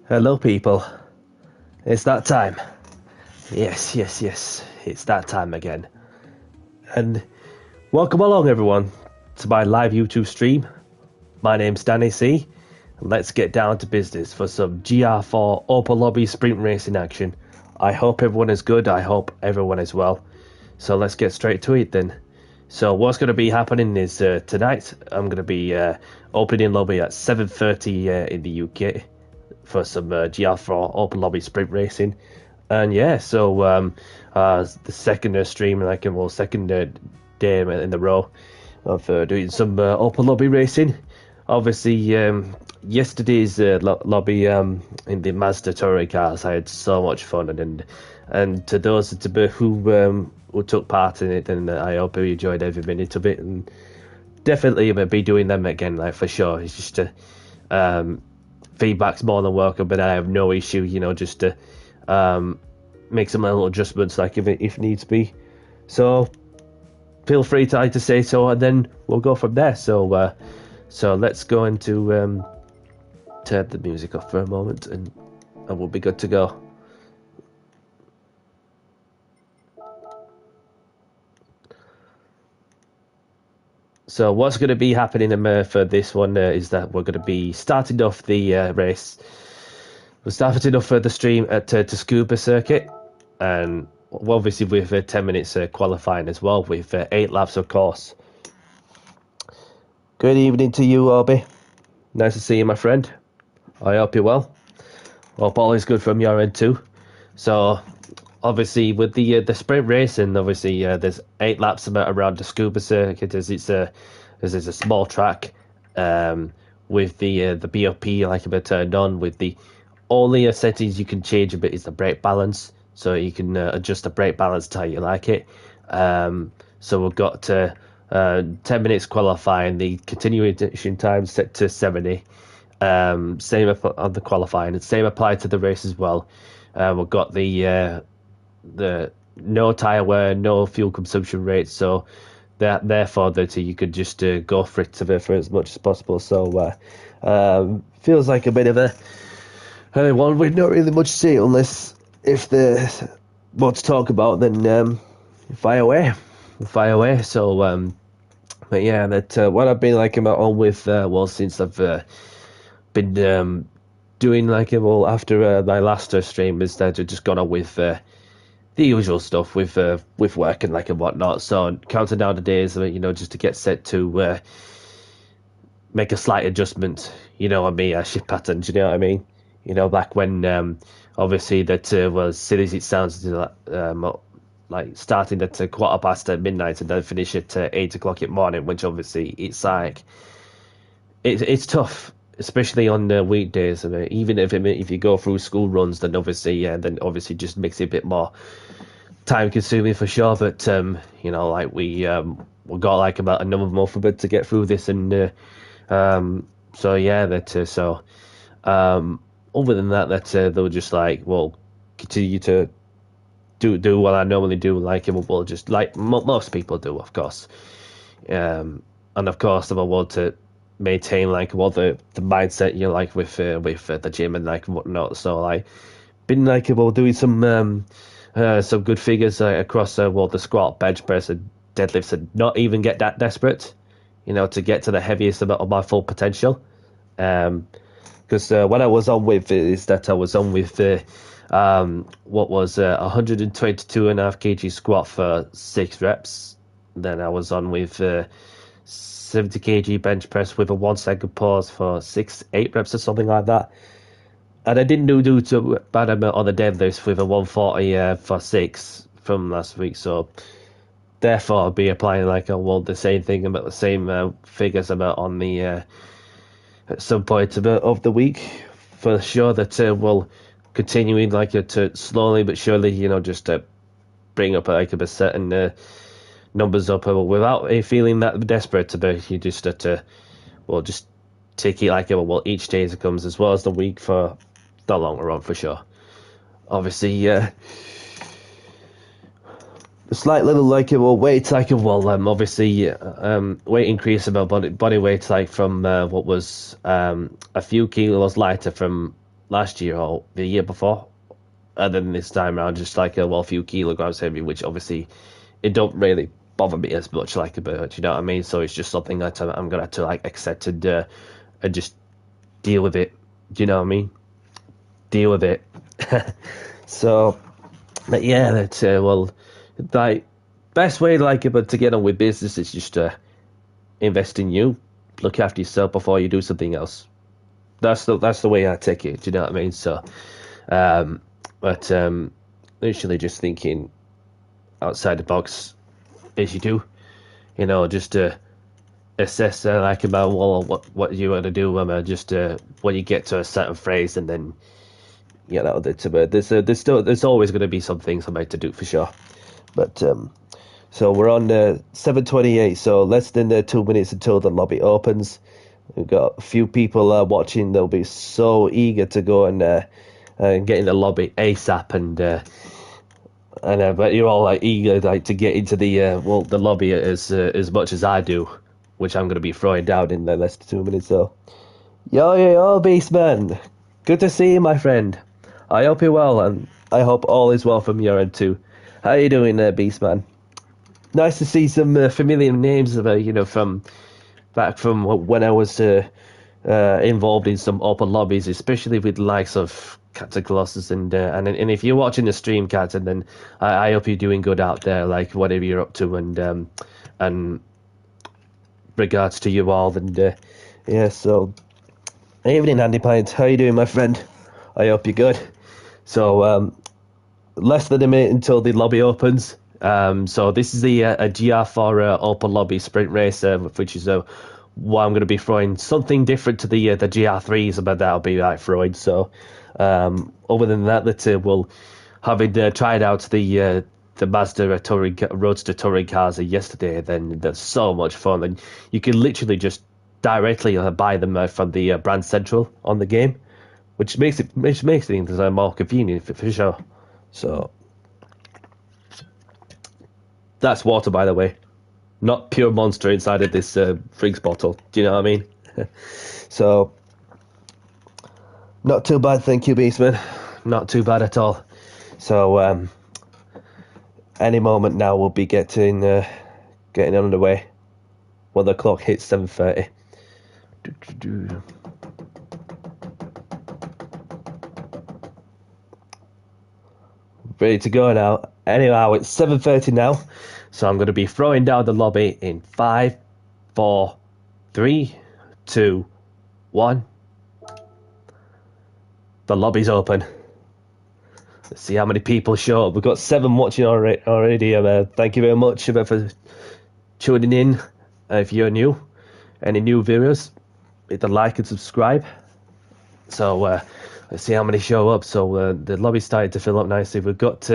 Hello people, it's that time. Yes, it's that time again. And welcome along everyone to my live YouTube stream. My name's Danny C, and let's get down to business for some GR4 Open Lobby sprint racing action. I hope everyone is good, I hope everyone is well. So let's get straight to it then. So what's going to be happening is tonight I'm going to be opening lobby at 7:30 in the UK. For some GR4 Open Lobby sprint racing, and yeah, so the second stream, second day in the row of doing some Open Lobby racing. Obviously, yesterday's lobby in the Mazda touring cars, I had so much fun, and to those who took part in it, and I hope you enjoyed every minute of it, and definitely I'm gonna be doing them again, like for sure. It's just feedback's more than welcome, but I have no issue, just to make some little adjustments, like if needs be. So feel free to say so, and then we'll go from there. So let's go into turn the music off for a moment, and we'll be good to go. So what's going to be happening for this one is that we're going to be starting off the race. We're starting off the stream at Scuba Circuit, and obviously with 10 minutes qualifying as well, with 8 laps of course. Good evening to you, Obi. Nice to see you, my friend. I hope you're well. Hope all is good from your end too. So obviously with the sprint racing, obviously there's 8 laps around the Scuba Circuit, as it's a small track with the BOP like a bit turned on. With the only settings you can change a bit is the brake balance, so you can adjust the brake balance to how you like it. So we've got 10 minutes qualifying, the continuation time set to 70. Same on the qualifying, and same applied to the race as well. We've got the no tire wear, no fuel consumption rate, so therefore that you could just go for it for as much as possible. So feels like a bit of a one with not really much to say, unless if there's what to talk about, then fire away. So but yeah, that what I've been on with since I've been doing after my last stream, is that I've just gone on with the usual stuff with work and and whatnot. So counting down the days, just to get set to make a slight adjustment, on me shift patterns. You know what I mean? Back when obviously that was silly as it sounds, like starting at 1:15 midnight and then finish at 8 o'clock in the morning, which obviously it's tough, especially on weekdays. I mean, even if you go through school runs, then obviously just makes it a bit more time consuming for sure. But we got about another month a bit to get through this, and so yeah, other than that, they'll just continue to do what I normally do, we'll just like most people do, of course. And of course, if I want to maintain the mindset with the gym and whatnot, so been doing some good figures across the squat, bench press, and deadlifts, and not even get that desperate, to get to the heaviest of my full potential. Because what I was on with is that I was on with what was 122.5 kg squat for 6 reps. Then I was on with 70 kg bench press with a 1 second pause for 8 reps or something like that. And I didn't do too bad on the deadlifts with a 140 for 6 from last week. So therefore I'll be applying the same thing, about the same figures on the at some point of the week for sure. That will continuing to slowly but surely, just to bring up a certain numbers up without feeling that desperate to be. You just have to just take it like well each day as it comes, as well as the week for the longer run for sure. Obviously, a slight little like weight like obviously weight increase of my body weight like from what was a few kilos lighter from last year or the year before, and then this time around just like a few kilograms heavy, which obviously it don't really bother me as much like a bird, you know what I mean? So it's just something that I'm gonna have to like accept and just deal with it. Do you know what I mean? Deal with it. So, but yeah, that's like best way like but to get on with business is just to invest in you, look after yourself before you do something else. That's the way I take it. Do you know what I mean? So, but literally just thinking outside the box as you do, you know, just to assess like about what you want to do, just when you get to a certain phrase, and then you know there's always going to be some things I'm about to do for sure. But so we're on 7:28, so less than 2 minutes until the lobby opens. We've got a few people watching. They'll be so eager to go and get in the lobby ASAP, and but you're all like eager like to get into the lobby as much as I do, which I'm going to be throwing down in less than 2 minutes. So, yo, Beastman, good to see you, my friend. I hope you're well, and I hope all is well from your end too. How you doing, Beastman? Nice to see some familiar names, from back from when I was involved in some open lobbies, especially with the likes of Cats and Colossus, and if you're watching the stream, Cats, and then I hope you're doing good out there, like whatever you're up to, and regards to you all, and yeah. So, evening, Andy Pint. How you doing, my friend? I hope you're good. So, less than a minute until the lobby opens. So this is a GR4 open lobby sprint race, which is why I'm going to be throwing something different to the GR3s, but that'll be like throwing. So other than that, we'll having tried out the Mazda Roadster touring cars yesterday. Then they're so much fun, and you can literally just directly buy them from the Brand Central on the game, which makes things more convenient for sure. So that's water, by the way, not pure Monster inside of this drinks bottle. Do you know what I mean? So, not too bad, thank you, Beastman. Not too bad at all. So, any moment now we'll be getting underway when the clock hits 7:30. Ready to go now. Anyhow, it's 7:30 now, so I'm going to be throwing down the lobby in 5, 4, 3, 2, 1. The lobby's open. Let's see how many people show up. We've got 7 watching already. Thank you very much for tuning in. If you're new, any new viewers, hit the like and subscribe. So let's see how many show up. So the lobby started to fill up nicely. We've got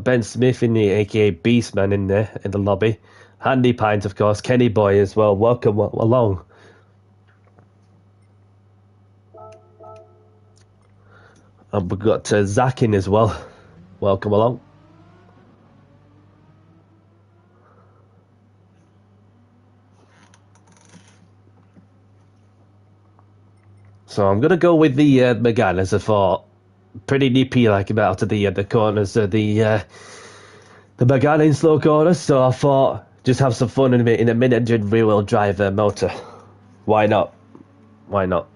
Ben Smith in the aka Beastman in there in the lobby. Handy Pint, of course. Kenny Boy as well. Welcome along. And we've got Zach in as well. Welcome along. So I'm gonna go with the Megane as I thought. Pretty nippy like about to the corners of the Megane in slow corners. So I thought just have some fun in a mid-engine rear-wheel drive motor. Why not? Why not?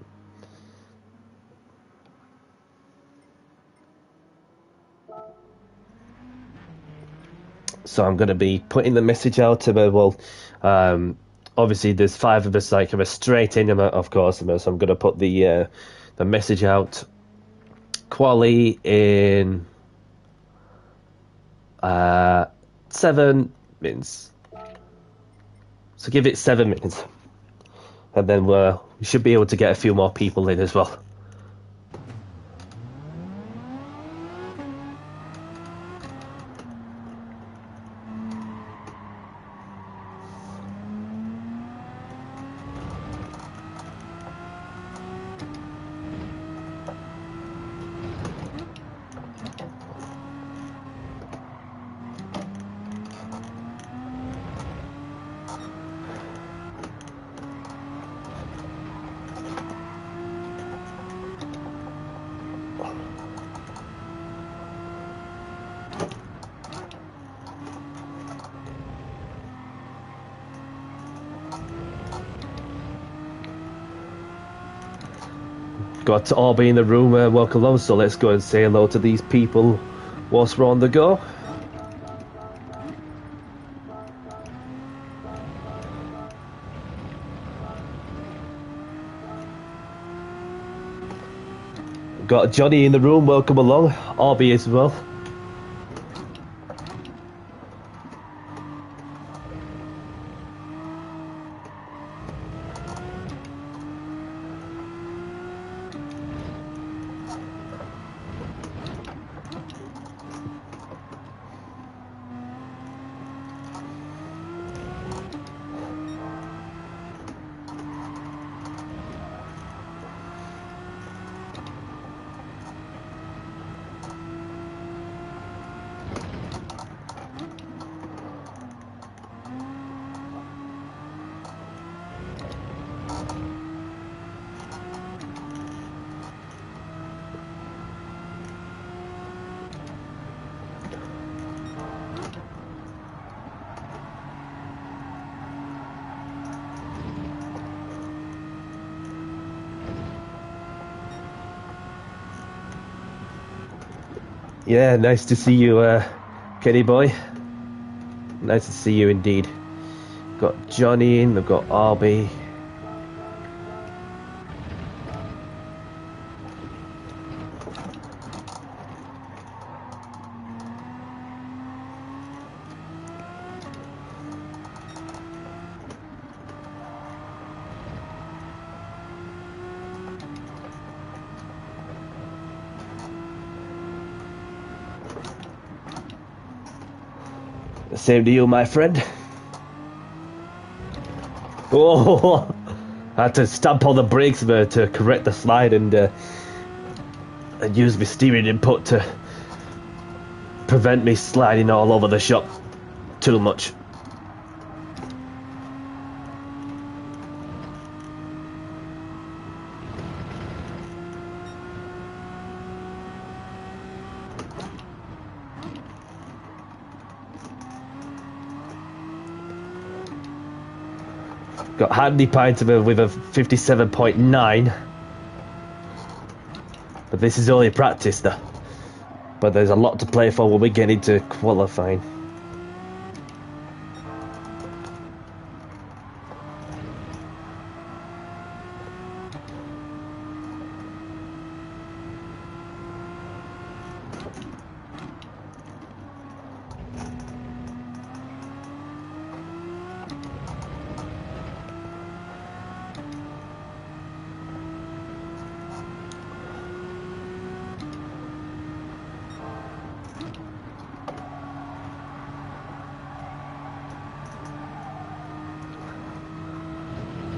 So I'm going to be putting the message out to obviously there's 5 of us like straight in, of course, so I'm going to put the message out. Quali in 7 minutes. So give it 7 minutes, and then we should be able to get a few more people in as well. got Orby in the room, welcome along, so let's go and say hello to these people whilst we're on the go. Got Johnny in the room, welcome along, Orby as well. Yeah, nice to see you, Kenny boy. Nice to see you indeed. Got Johnny in, we've got Orby. Same to you, my friend. Oh, I had to stamp on the brakes to correct the slide and use my steering input to prevent me sliding all over the shop too much. Got Handy Pint with a 57.9. But this is only practice though. But there's a lot to play for when we get into qualifying.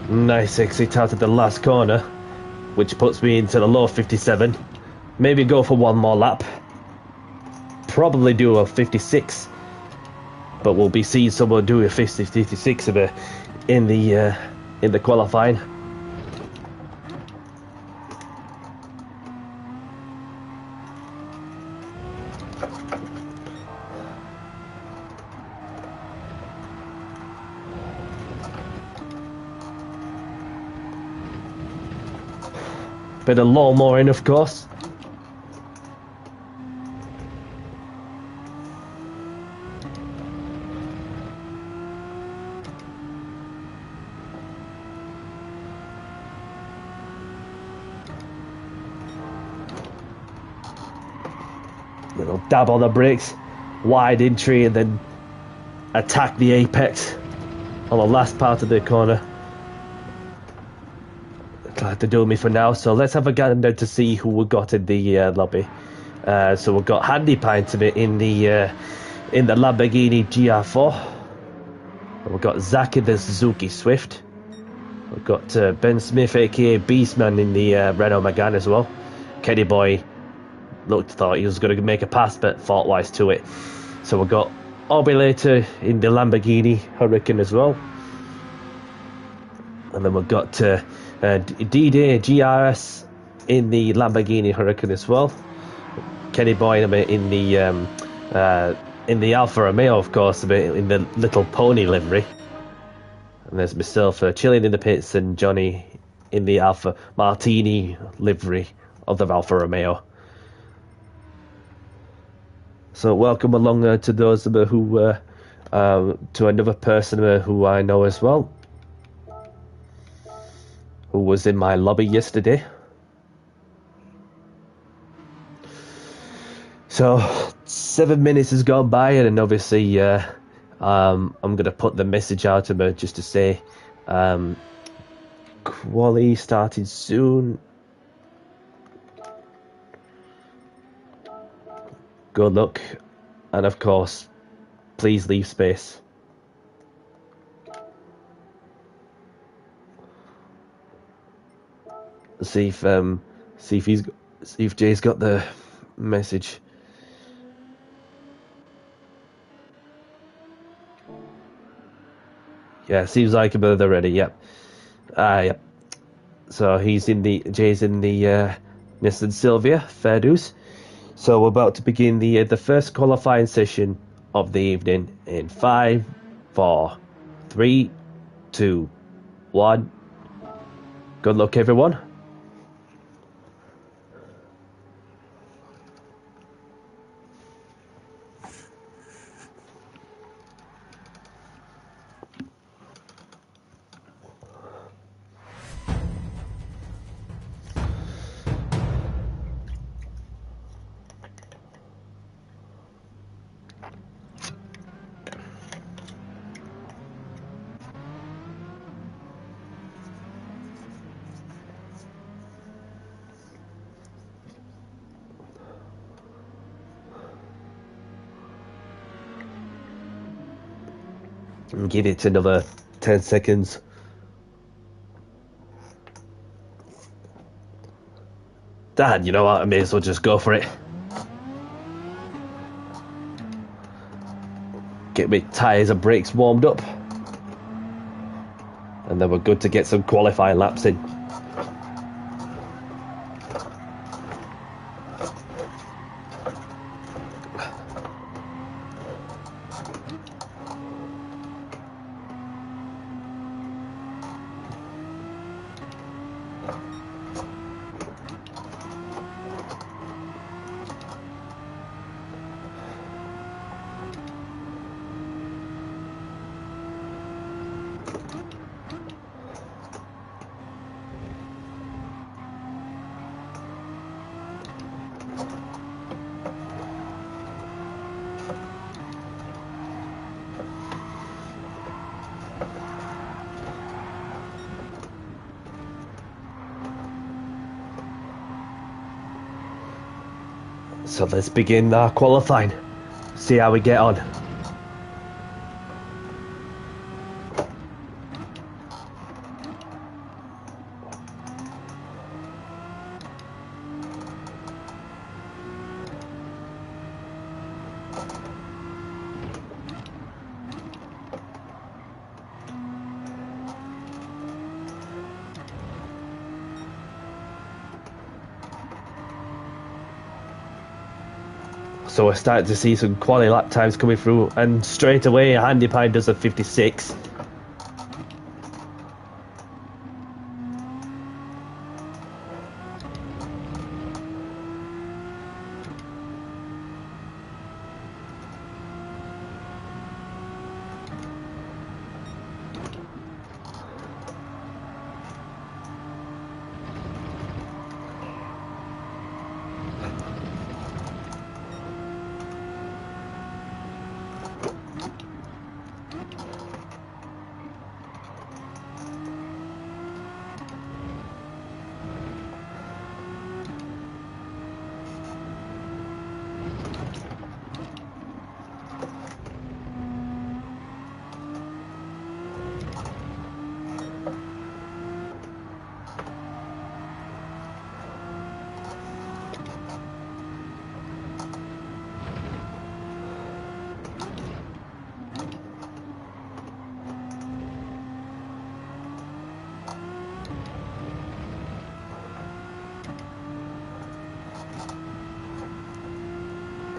Nice exit out of the last corner, which puts me into the low 57. Maybe go for one more lap. Probably do a 56, but we'll be seeing someone do a 56 in the qualifying. Bit of lawnmowing, of course. Little dab on the brakes, wide entry, and then attack the apex on the last part of the corner. Glad to do me for now, so let's have a gander to see who we got in the lobby. So we've got Handy Pint of it in the Lamborghini GR4. We've got Zach in the Suzuki Swift. We've got Ben Smith, aka Beastman, in the Renault Megane as well. Kenny Boy thought he was going to make a pass, but thought wise to it. So we've got Orby later in the Lamborghini Hurricane as well. And then we've got D-Day GRS in the Lamborghini Hurricane as well. Kenny Boy in the Alfa Romeo, of course, in the Little Pony livery. And there's myself chilling in the pits, and Johnny in the Alfa Martini livery of the Alfa Romeo. So welcome along to those who, to another person who I know as well, who was in my lobby yesterday. So 7 minutes has gone by, and obviously I'm going to put the message out to her just to say quali started soon. Good luck, and of course, please leave space. See if Jay's got the message. Yeah, seems like they're ready. Yep. Yep. So Jay's in the Nissan Silvia, fair dues. So we're about to begin the first qualifying session of the evening in 5, 4, 3, 2, 1. Good luck, everyone. And give it another 10 seconds. Dad, you know what? I may as well just go for it. Get my tyres and brakes warmed up. And then we're good to get some qualifying laps in. So let's begin our qualifying. See how we get on. So we're starting to see some quality lap times coming through, and straight away Handy Pine does a 56.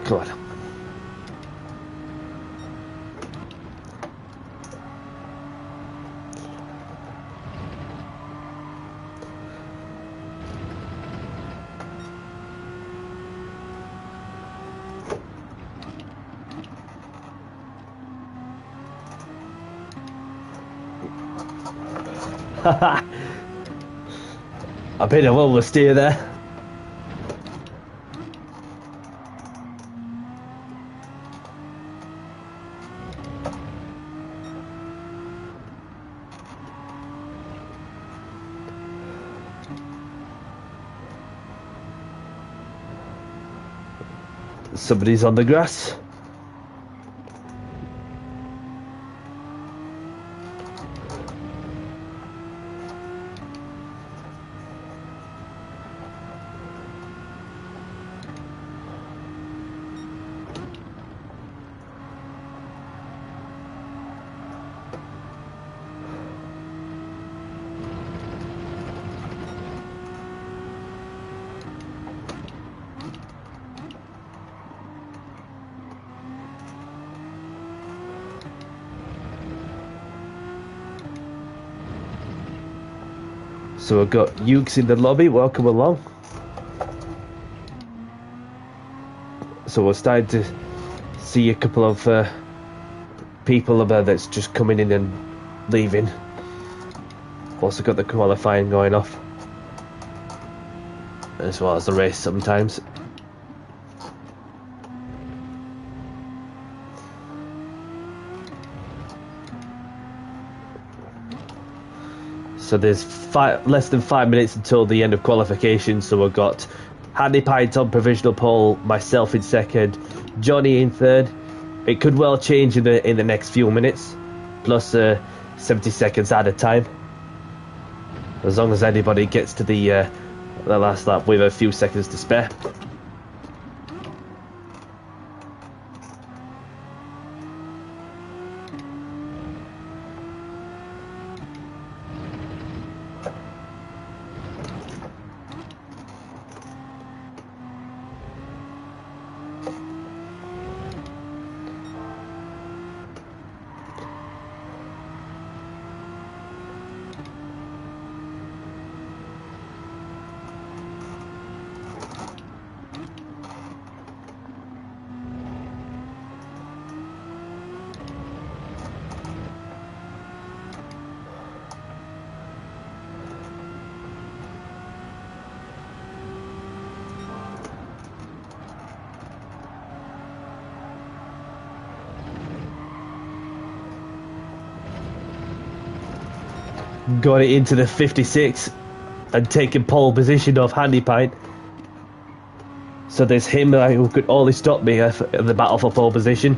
Come on. A bit of oversteer there. Somebody's on the grass. So we've got Ukes in the lobby, welcome along. So we're starting to see a couple of people that's just coming in and leaving. Also got the qualifying going off, as well as the race sometimes. So there's less than 5 minutes until the end of qualification. So we've got Handy Pint on provisional pole, myself in second, Johnny in third. It could well change in the next few minutes, plus 70 seconds at a time. As long as anybody gets to the last lap with a few seconds to spare. Got it into the 56 and taking pole position off Handy Pint. So there's him who could only stop me in the battle for pole position.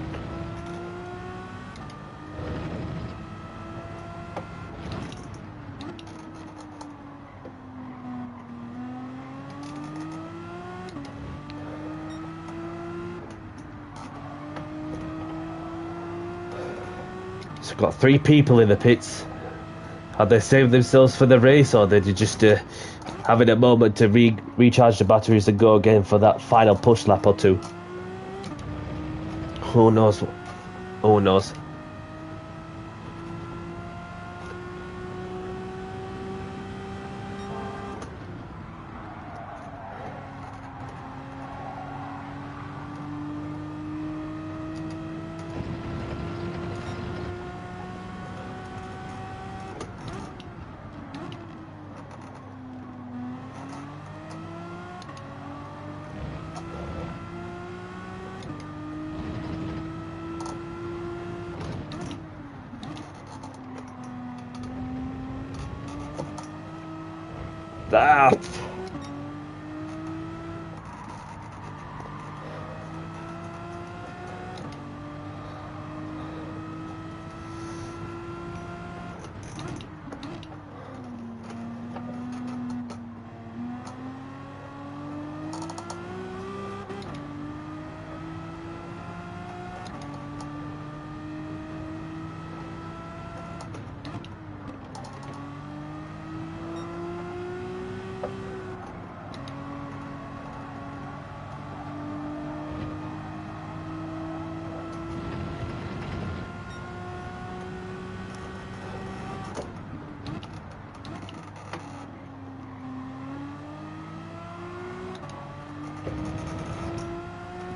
So got 3 people in the pits. Have they saved themselves for the race, or did you just having a moment to recharge the batteries and go again for that final push lap or two? Who knows? Who knows? Ah.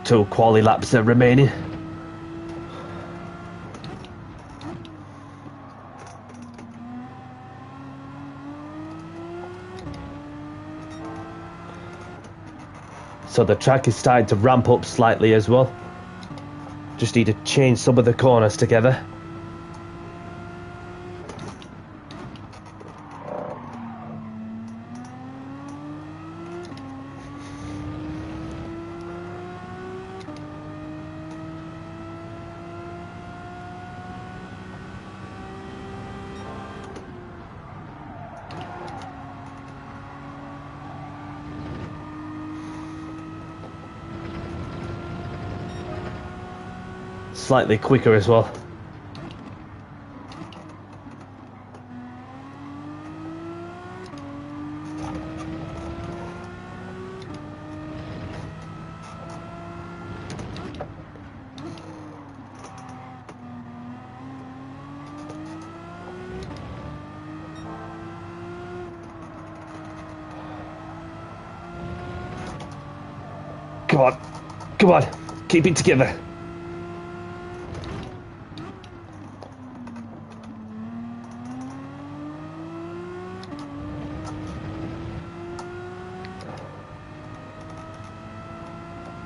Two quali laps remaining. So the track is starting to ramp up slightly as well. Just need to change some of the corners together. Slightly quicker as well. Come on, come on, keep it together.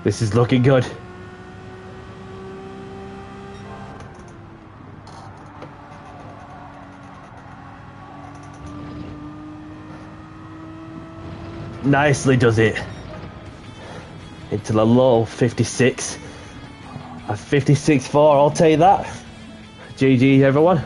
This is looking good. Nicely does it. Into the low 56. A 56.4, I'll tell you that. GG everyone.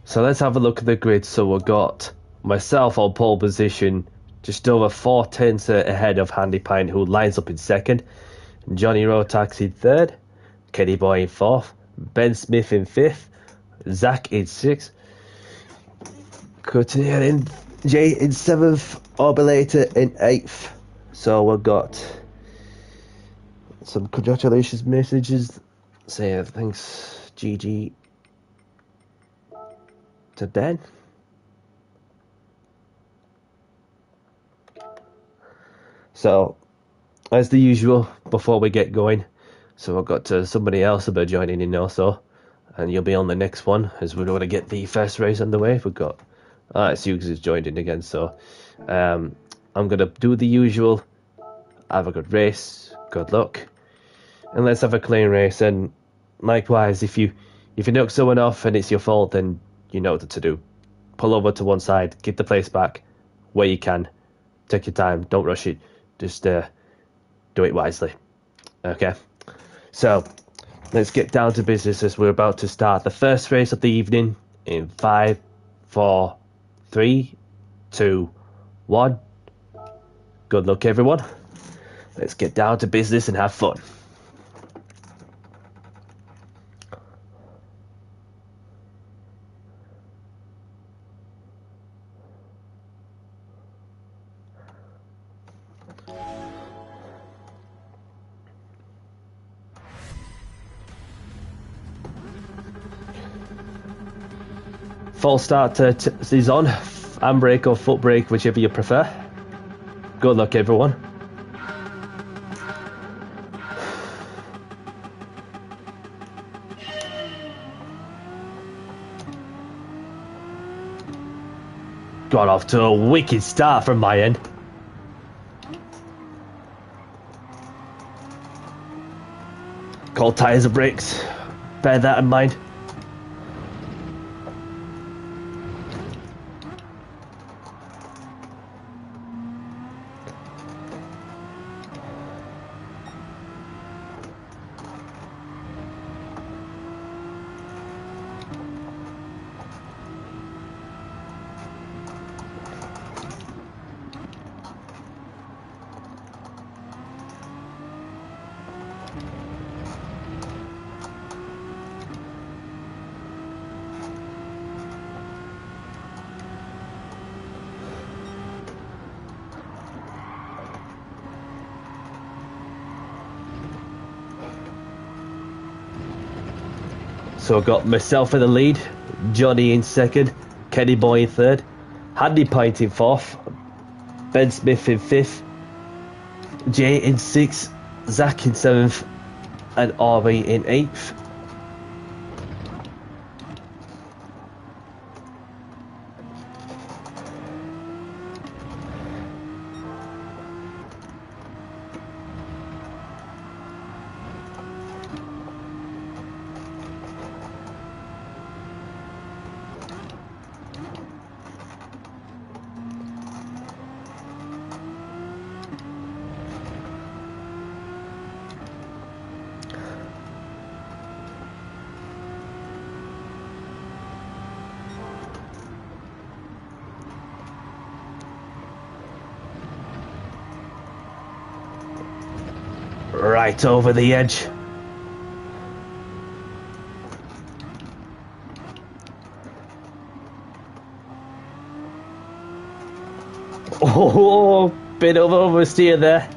So let's have a look at the grid. So we've got myself on pole position, just over 4 tenths ahead of Handy Pine, who lines up in second. Johnny Rotax in third. Kenny Boy in fourth. Ben Smith in fifth. Zach in sixth. Courtier in Jay in seventh. Orbulator in eighth. So we've got some congratulations messages. Say thanks, GG. To Ben. So, as the usual, before we get going, so I've got somebody else about joining in also, and you'll be on the next one as we're going to get the first race underway. We've got Hughes has joined in again, so I'm going to do the usual. Have a good race, good luck, and let's have a clean race. And likewise, if you knock someone off and it's your fault, then you know what to do. Pull over to one side, get the place back where you can. Take your time, don't rush it. Just do it wisely. Okay? So, let's get down to business as we're about to start the first race of the evening in 5, 4, 3, 2, 1. Good luck, everyone. Let's get down to business and have fun. Full start is on. Handbrake or foot brake, whichever you prefer. Good luck, everyone. Got off to a wicked start from my end. Cold tyres and brakes. Bear that in mind. So I've got myself in the lead, Johnny in second, Kenny Boy in third, Handy Pint in fourth, Ben Smith in fifth, Jay in sixth, Zach in seventh, and Arby in eighth. Right over the edge. Oh, bit of oversteer there.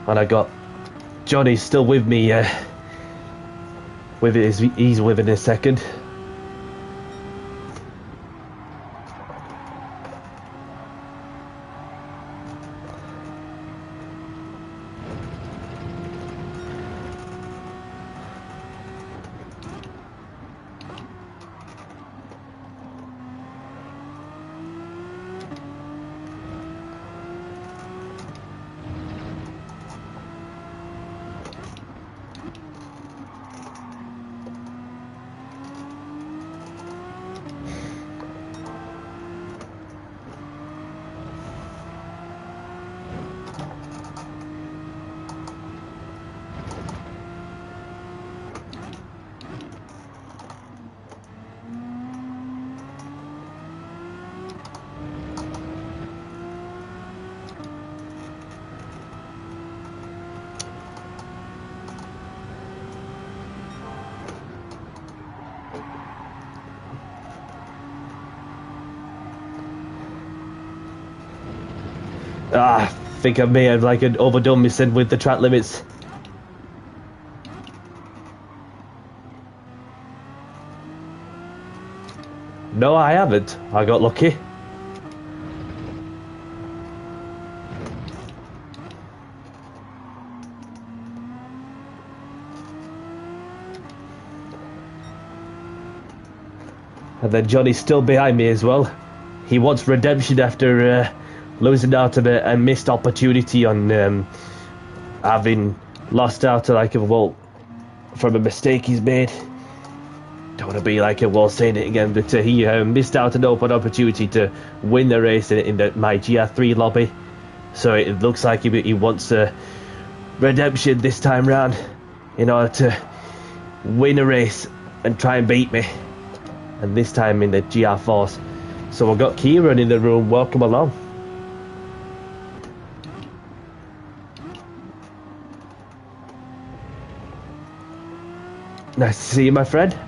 And I got Johnny still with me, he's within a second. I think I may have overdone me said with the track limits. No, I haven't. I got lucky. And then Johnny's still behind me as well. He wants redemption after losing out on a missed opportunity on having lost out to from a mistake he's made. Don't want to be saying it again, but he missed out an open opportunity to win the race in my GR3 lobby. So it looks like he wants redemption this time round in order to win a race and try and beat me. And this time in the GR4s. So we've got Kieran in the room. Welcome along. Nice to see you, my friend.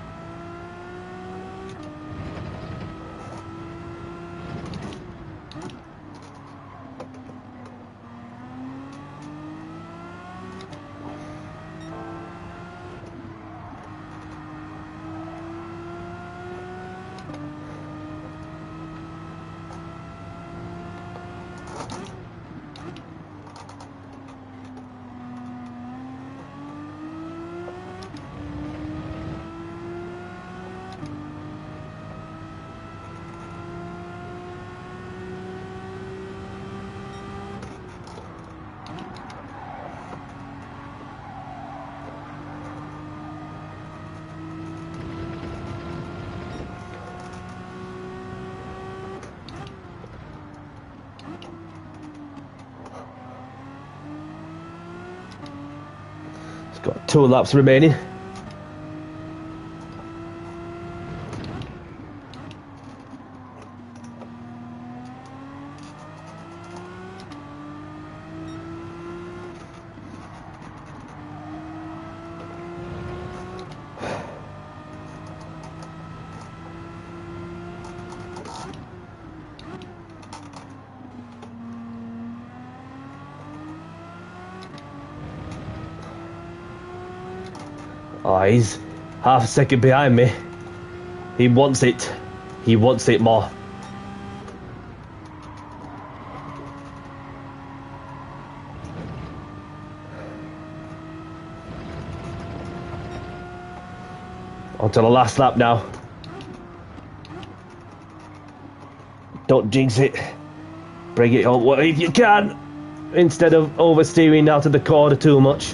Got 2 laps remaining. Oh, he's half a second behind me. He wants it. He wants it more. On to the last lap now. Don't jinx it. Bring it home if you can, instead of oversteering out of the corner too much.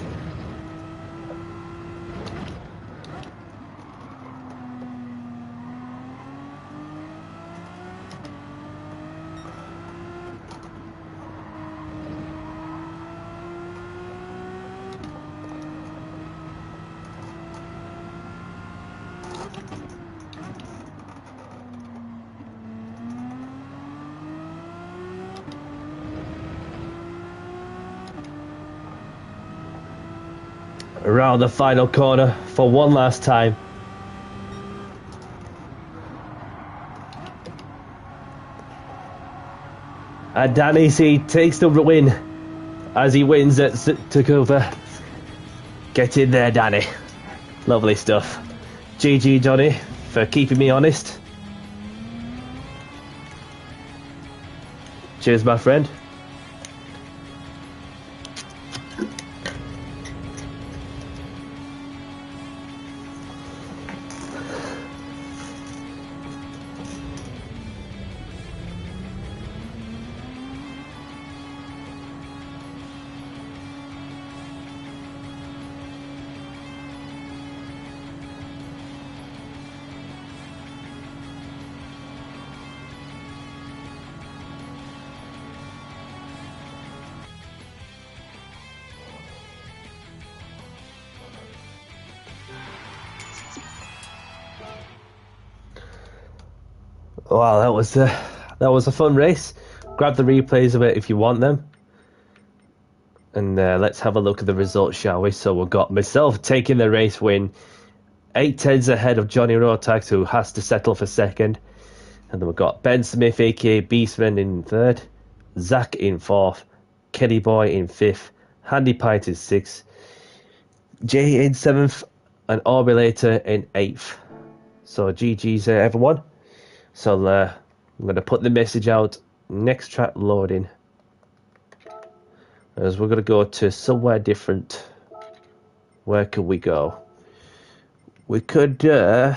Around the final corner for one last time. And Danny C takes the win as he wins at Takova. Get in there, Danny. Lovely stuff. GG, Johnny, for keeping me honest. Cheers, my friend. Wow, that was a fun race. Grab the replays of it if you want them. And let's have a look at the results, shall we? So we've got myself taking the race win. 8 tenths ahead of Johnny Rotax, who has to settle for second. And then we've got Ben Smith, aka Beastman, in third. Zach in fourth. Kenny Boy in fifth. Handy Pint in sixth. Jay in seventh. And Orbulator in eighth. So GG's everyone. So I'm going to put the message out. Next track loading. As we're going to go to somewhere different. Where could we go? We could go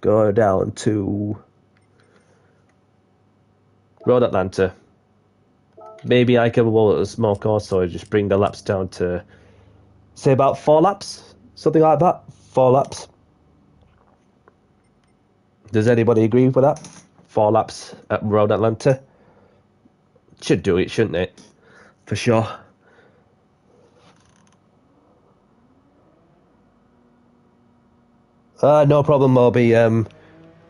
down to Road Atlanta. Maybe I can roll a small course, so just bring the laps down to, say, about 4 laps? Something like that? 4 laps. Does anybody agree with that? 4 laps at Road Atlanta? Should do it, shouldn't it? For sure. No problem, Moby.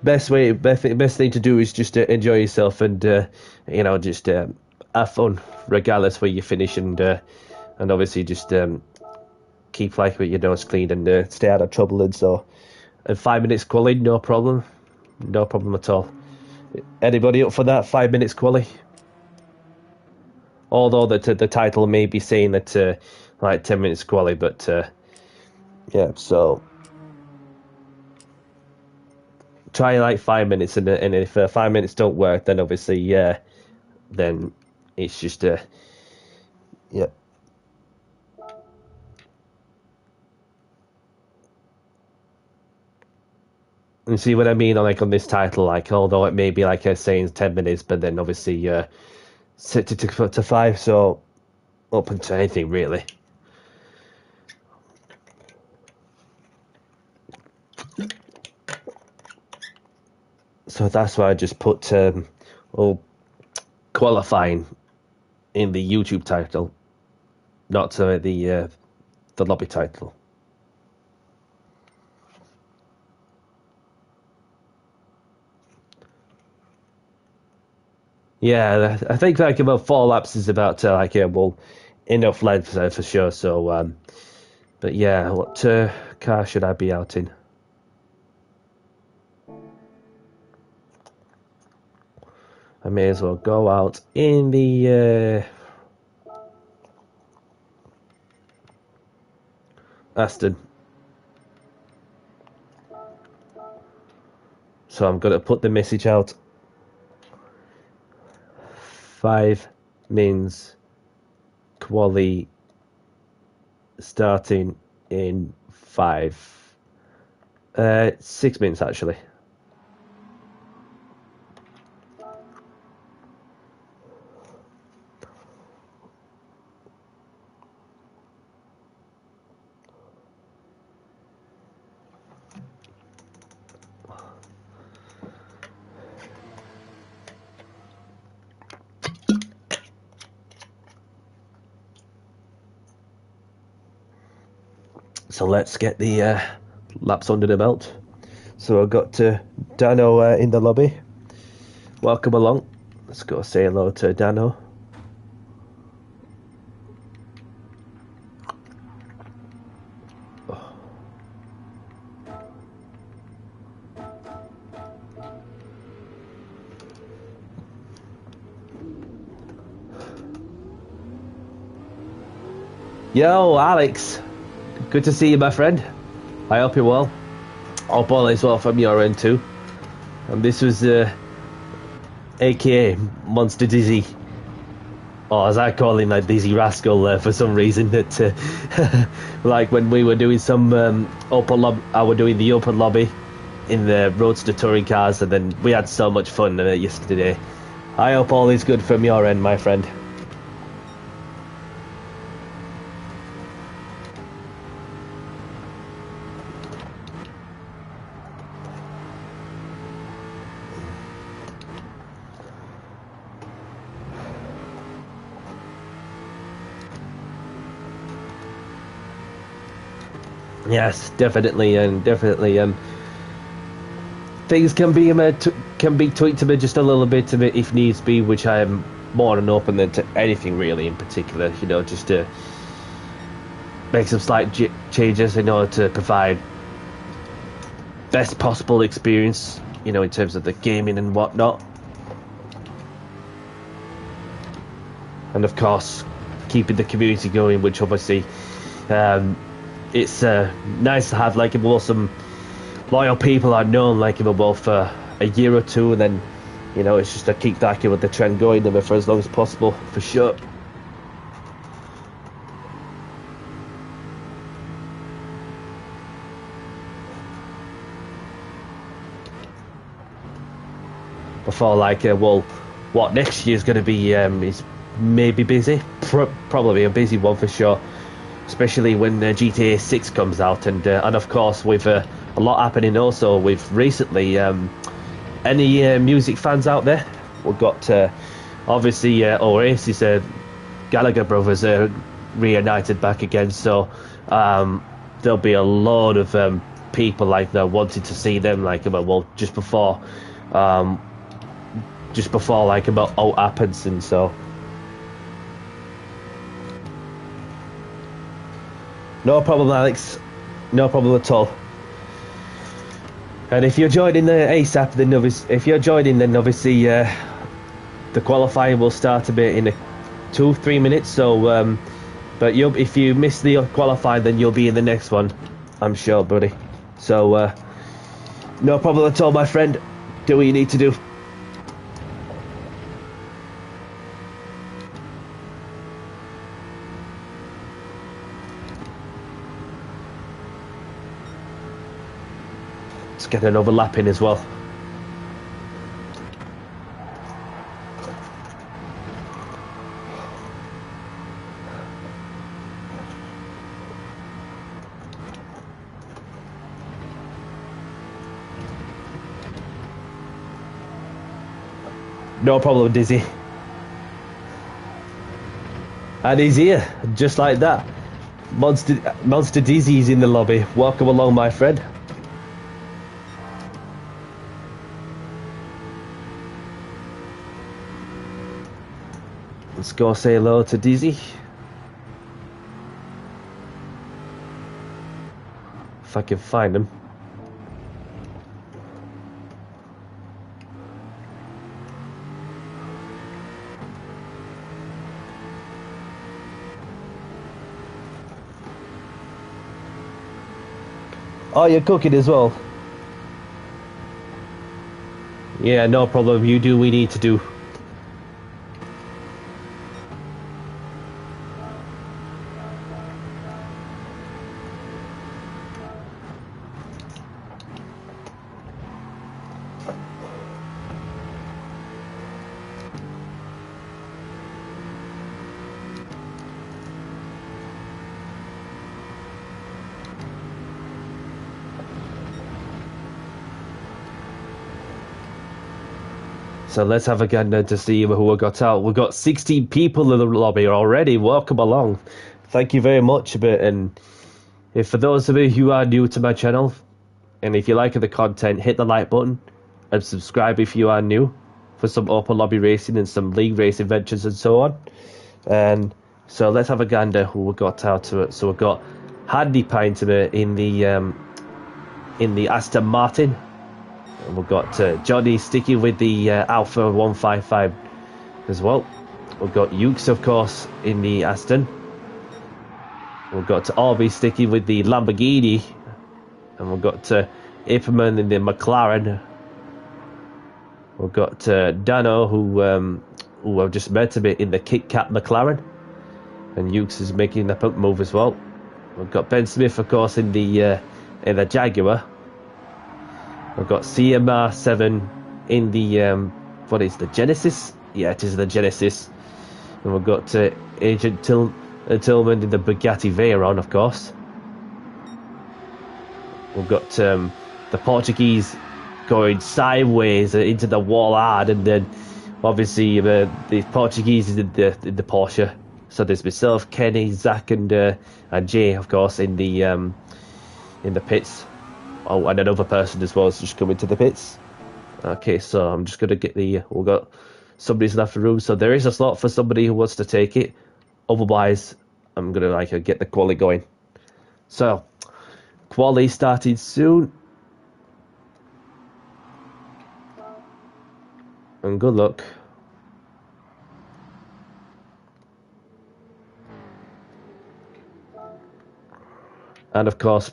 Best thing to do is just enjoy yourself and just have fun, regardless where you finish, and obviously just keep with your nose clean and stay out of trouble. And 5 minutes quali, no problem at all. Anybody up for that? 5 minutes quali? Although the title may be saying that 10 minutes quali, but yeah, so try 5 minutes, and if 5 minutes don't work, then obviously then it's just yeah. You see what I mean? On this title, although it may be saying 10 minutes, but then obviously set it to 5, so open to anything really. So that's why I just put qualifying in the YouTube title, not the lobby title. Yeah, I think about 4 laps is about enough length for sure. So, but yeah, what car should I be out in? I may as well go out in the Aston. So I'm going to put the message out. 5 means quali starting in 6 minutes actually. So let's get the laps under the belt. So I've got Dano in the lobby. Welcome along. Let's go say hello to Dano. Yo, Alex. Good to see you, my friend. I hope you're well. Hope all is well from your end too. And this was aka Monster Dizzy, or as I call him, like Dizzy Rascal for some reason. That like when we were doing some open lobby, I were doing the open lobby in the Roadster touring cars, and then we had so much fun yesterday. I hope all is good from your end, my friend. Yes, definitely, and definitely. Things can be tweaked a bit, just a little bit of it if needs be, which I am more than open than to anything really in particular. You know, just to make some slight changes in order to provide best possible experience. You know, in terms of the gaming and whatnot, and of course, keeping the community going, which obviously. It's nice to have like some loyal people I've known like for a year or two, and then you know it's just to keep that with the trend going for as long as possible, for sure. Before what next year's going to be is maybe busy, probably a busy one for sure. Especially when GTA 6 comes out, and of course with a lot happening also with recently. Any music fans out there? We've got obviously Oasis, Gallagher brothers reunited back again, so there'll be a lot of people wanting to see them just before about all happens, and so. No problem, Alex. No problem at all. And if you're joining the ASAP, then obviously the qualifying will start a bit in 2-3 minutes. So, but if you miss the qualifying, then you'll be in the next one, I'm sure, buddy. So, no problem at all, my friend. Do what you need to do. Get an overlap in as well. No problem, Dizzy. And he's here, just like that. Monster Dizzy's in the lobby. Welcome along, my friend. Let's go say hello to Dizzy. If I can find him. Oh, you're cooking as well? Yeah, no problem. You do what we need to do. So let's have a gander to see who we got out. We've got 16 people in the lobby already. Welcome along. Thank you very much. And if for those of you who are new to my channel, and if you like the content, hit the like button and subscribe if you are new for some open lobby racing and some league race adventures and so on. And so let's have a gander who we got out to it. So we've got Handy Pinter in the Aston Martin. And we've got Johnny sticking with the Alpha 155 as well. We've got Ukes, of course, in the Aston. We've got Orby sticking with the Lamborghini. And we've got Ipperman in the McLaren. We've got Dano, who I've just met him in the Kit Kat McLaren. And Ukes is making that move as well. We've got Ben Smith, of course, in the Jaguar. We've got CMR7 in the, what is the Genesis? Yeah, it is the Genesis. And we've got Agent Tillman in the Bugatti Veyron, of course. We've got the Portuguese going sideways into the wall hard, and then obviously the Portuguese is in the Porsche. So there's myself, Kenny, Zach, and Jay, of course, in the pits. Oh, and another person as well is just coming to the pits. Okay, so I'm just going to get we've got somebody's left the room. So there is a slot for somebody who wants to take it. Otherwise, I'm going to get the quali going. So, quali starting soon. And good luck. And of course,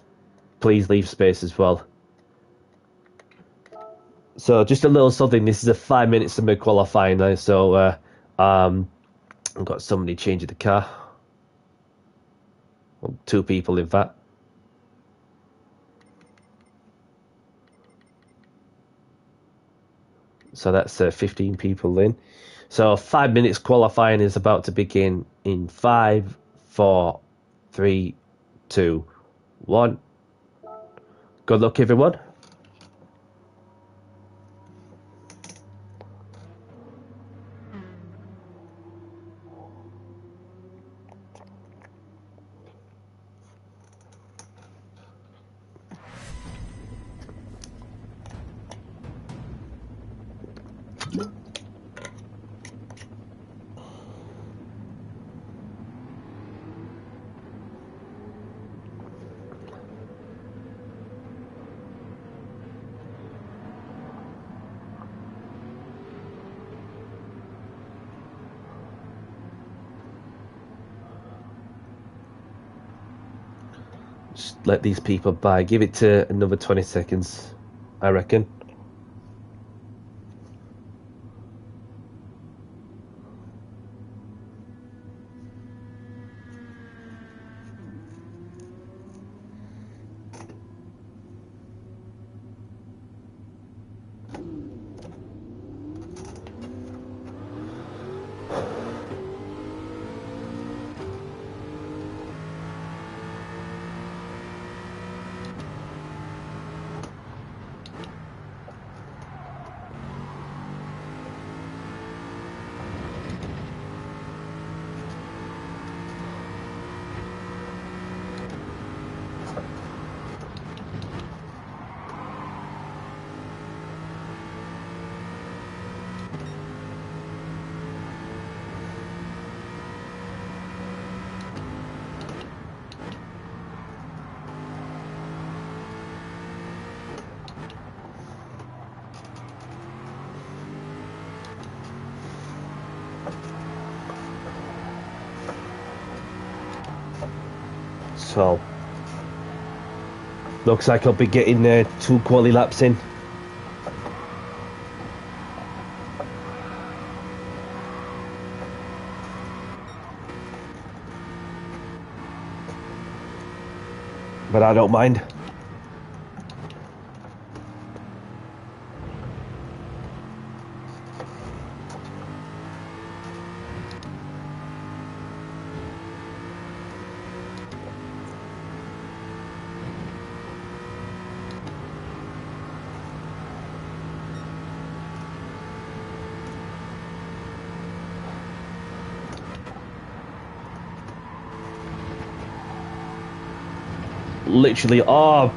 please leave space as well. So just a little something. This is a 5 minutes to mid qualifying now. So I've got somebody changing the car. Well, 2 people in fact. So that's 15 people in. So 5 minutes qualifying is about to begin in 5, 4, 3, 2, 1. Good luck, everyone. Just let these people by. Give it to another 20 seconds, I reckon. So Looks like I'll be getting 2 quali laps in. But I don't mind. Literally, oh